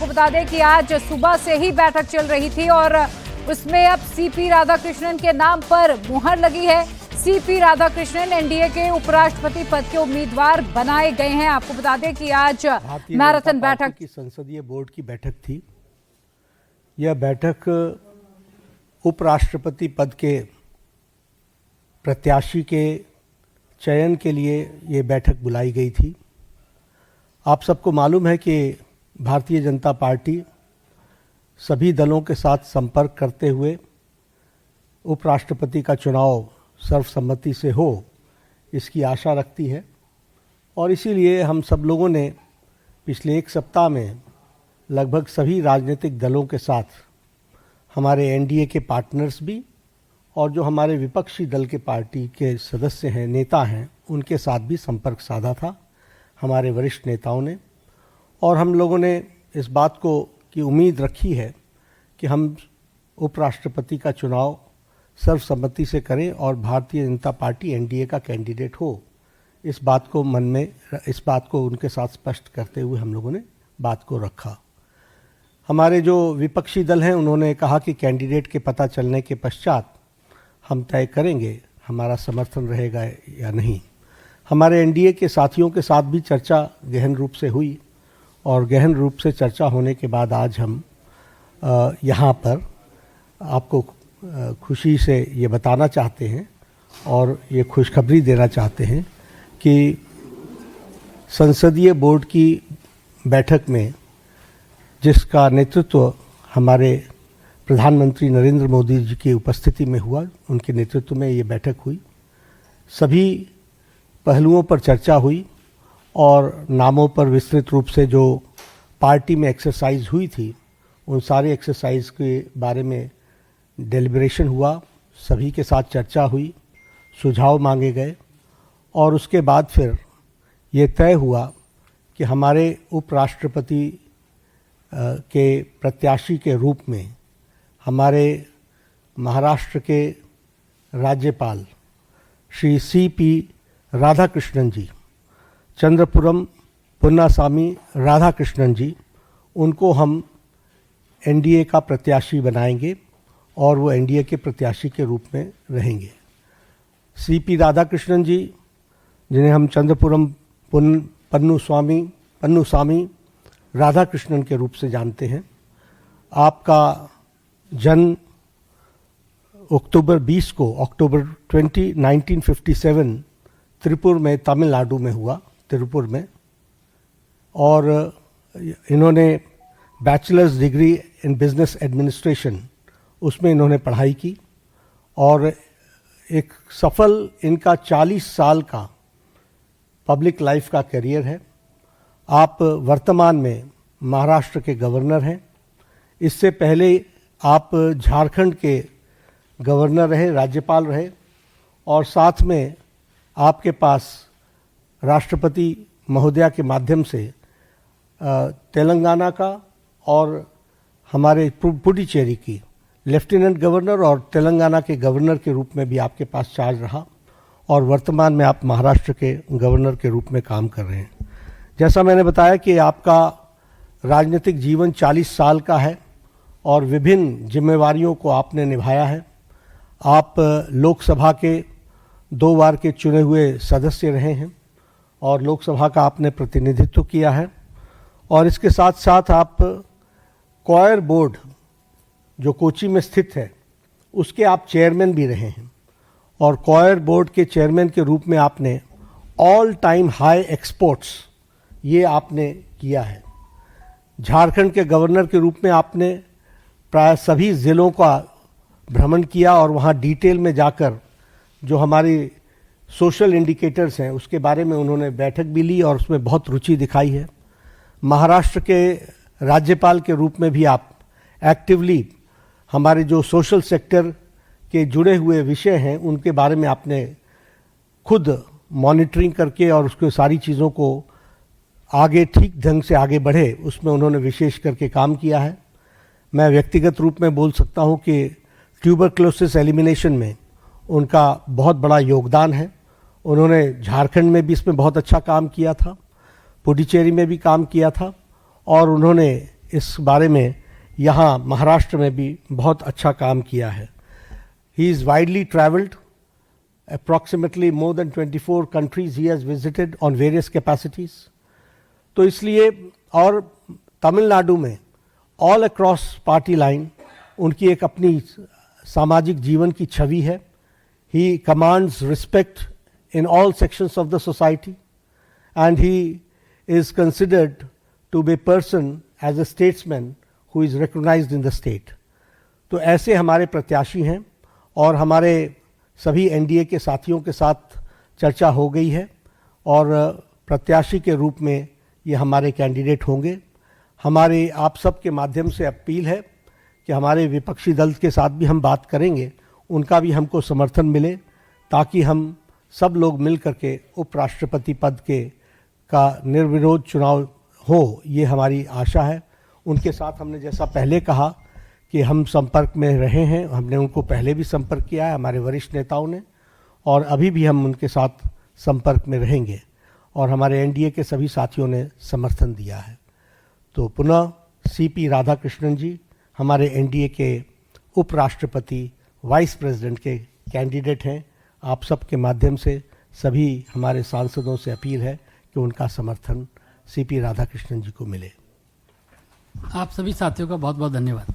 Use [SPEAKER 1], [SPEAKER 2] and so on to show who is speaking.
[SPEAKER 1] आपको बता दें कि आज सुबह से ही बैठक चल रही थी और उसमें अब सीपी राधाकृष्णन के नाम पर मुहर लगी है। सीपी राधाकृष्णन एनडीए के उपराष्ट्रपति पद के उम्मीदवार बनाए गए हैं। आपको बता दें कि आज मैराथन बैठक
[SPEAKER 2] की संसदीय बोर्ड की बैठक थी। यह बैठक उपराष्ट्रपति पद के प्रत्याशी के चयन के लिए ये बैठक बुलाई गई थी। आप सबको मालूम है कि भारतीय जनता पार्टी सभी दलों के साथ संपर्क करते हुए उपराष्ट्रपति का चुनाव सर्वसम्मति से हो, इसकी आशा रखती है और इसीलिए हम सब लोगों ने पिछले एक सप्ताह में लगभग सभी राजनीतिक दलों के साथ हमारे एनडीए के पार्टनर्स भी और जो हमारे विपक्षी दल के पार्टी के सदस्य हैं, नेता हैं, उनके साथ भी संपर्क साधा था हमारे वरिष्ठ नेताओं ने। और हम लोगों ने इस बात को की उम्मीद रखी है कि हम उपराष्ट्रपति का चुनाव सर्वसम्मति से करें और भारतीय जनता पार्टी एनडीए का कैंडिडेट हो। इस बात को उनके साथ स्पष्ट करते हुए हम लोगों ने बात को रखा। हमारे जो विपक्षी दल हैं उन्होंने कहा कि कैंडिडेट के पता चलने के पश्चात हम तय करेंगे हमारा समर्थन रहेगा या नहीं। हमारे एनडीए के साथियों के साथ भी चर्चा गहन रूप से हुई और गहन रूप से चर्चा होने के बाद आज हम यहाँ पर आपको खुशी से ये बताना चाहते हैं और ये खुशखबरी देना चाहते हैं कि संसदीय बोर्ड की बैठक में जिसका नेतृत्व हमारे प्रधानमंत्री नरेंद्र मोदी जी की उपस्थिति में हुआ, उनके नेतृत्व में ये बैठक हुई। सभी पहलुओं पर चर्चा हुई और नामों पर विस्तृत रूप से जो पार्टी में एक्सरसाइज हुई थी उन सारे एक्सरसाइज के बारे में डेलिब्रेशन हुआ, सभी के साथ चर्चा हुई, सुझाव मांगे गए और उसके बाद फिर ये तय हुआ कि हमारे उपराष्ट्रपति के प्रत्याशी के रूप में हमारे महाराष्ट्र के राज्यपाल श्री सीपी राधाकृष्णन जी, चंद्रपुरम पुन्नास्वामी राधाकृष्णन जी, उनको हम एनडीए का प्रत्याशी बनाएंगे और वो एनडीए के प्रत्याशी के रूप में रहेंगे। सीपी राधाकृष्णन जी, जिन्हें हम चंद्रपुरम पन्नुस्वामी राधाकृष्णन के रूप से जानते हैं, आपका जन्म अक्टूबर 20 को अक्टूबर 20, 1957 त्रिपुर में, तमिलनाडु में हुआ, त्रिपुर में। और इन्होंने bachelors degree in business administration उसमें इन्होंने पढ़ाई की और एक सफल इनका 40 साल का पब्लिक लाइफ का करियर है। आप वर्तमान में महाराष्ट्र के गवर्नर हैं। इससे पहले आप झारखंड के गवर्नर रहे, राज्यपाल रहे और साथ में आपके पास राष्ट्रपति महोदया के माध्यम से तेलंगाना का और हमारे पुडुचेरी की लेफ्टिनेंट गवर्नर और तेलंगाना के गवर्नर के रूप में भी आपके पास चार्ज रहा और वर्तमान में आप महाराष्ट्र के गवर्नर के रूप में काम कर रहे हैं। जैसा मैंने बताया कि आपका राजनीतिक जीवन 40 साल का है और विभिन्न जिम्मेवारियों को आपने निभाया है। आप लोकसभा के 2 बार के चुने हुए सदस्य रहे हैं और लोकसभा का आपने प्रतिनिधित्व किया है और इसके साथ साथ आप कॉयर बोर्ड जो कोची में स्थित है उसके आप चेयरमैन भी रहे हैं और कॉयर बोर्ड के चेयरमैन के रूप में आपने ऑल टाइम हाई एक्सपोर्ट्स ये आपने किया है। झारखंड के गवर्नर के रूप में आपने प्राय सभी ज़िलों का भ्रमण किया और वहाँ डिटेल में जाकर जो हमारी सोशल इंडिकेटर्स हैं उसके बारे में उन्होंने बैठक भी ली और उसमें बहुत रुचि दिखाई है। महाराष्ट्र के राज्यपाल के रूप में भी आप एक्टिवली हमारे जो सोशल सेक्टर के जुड़े हुए विषय हैं उनके बारे में आपने खुद मॉनिटरिंग करके और उसके सारी चीज़ों को आगे ठीक ढंग से आगे बढ़े उसमें उन्होंने विशेष करके काम किया है। मैं व्यक्तिगत रूप में बोल सकता हूं कि ट्यूबरक्लोसिस एलिमिनेशन में उनका बहुत बड़ा योगदान है। उन्होंने झारखंड में भी इसमें बहुत अच्छा काम किया था, पुडुचेरी में भी काम किया था और उन्होंने इस बारे में यहाँ महाराष्ट्र में भी बहुत अच्छा काम किया है. He is widely traveled, approximately more than 24 countries he has visited on various capacities. तो इसलिए और तमिलनाडु में ऑल अक्रॉस पार्टी लाइन उनकी एक अपनी सामाजिक जीवन की छवि है. He commands respect in all sections of the society and he is considered to be a person as a statesman who is recognized in the state. तो ऐसे हमारे प्रत्याशी हैं और हमारे सभी एनडीए के साथियों के साथ चर्चा हो गई है और प्रत्याशी के रूप में ये हमारे कैंडिडेट होंगे. हमारे आप सब के माध्यम से अपील है कि हमारे विपक्षी दल के साथ भी हम बात करेंगे, उनका भी हमको समर्थन मिले ताकि हम सब लोग मिल करके उपराष्ट्रपति पद का निर्विरोध चुनाव हो, ये हमारी आशा है. उनके साथ हमने जैसा पहले कहा कि हम संपर्क में रहे हैं, हमने उनको पहले भी संपर्क किया है हमारे वरिष्ठ नेताओं ने, और अभी भी हम उनके साथ संपर्क में रहेंगे और हमारे एनडीए के सभी साथियों ने समर्थन दिया है. तो पुनः सीपी राधाकृष्णन जी हमारे एनडीए के उपराष्ट्रपति वाइस प्रेसिडेंट के कैंडिडेट हैं. आप सबके माध्यम से सभी हमारे सांसदों से अपील है कि उनका समर्थन सीपी राधाकृष्णन जी को मिले.
[SPEAKER 3] आप सभी साथियों का बहुत बहुत धन्यवाद.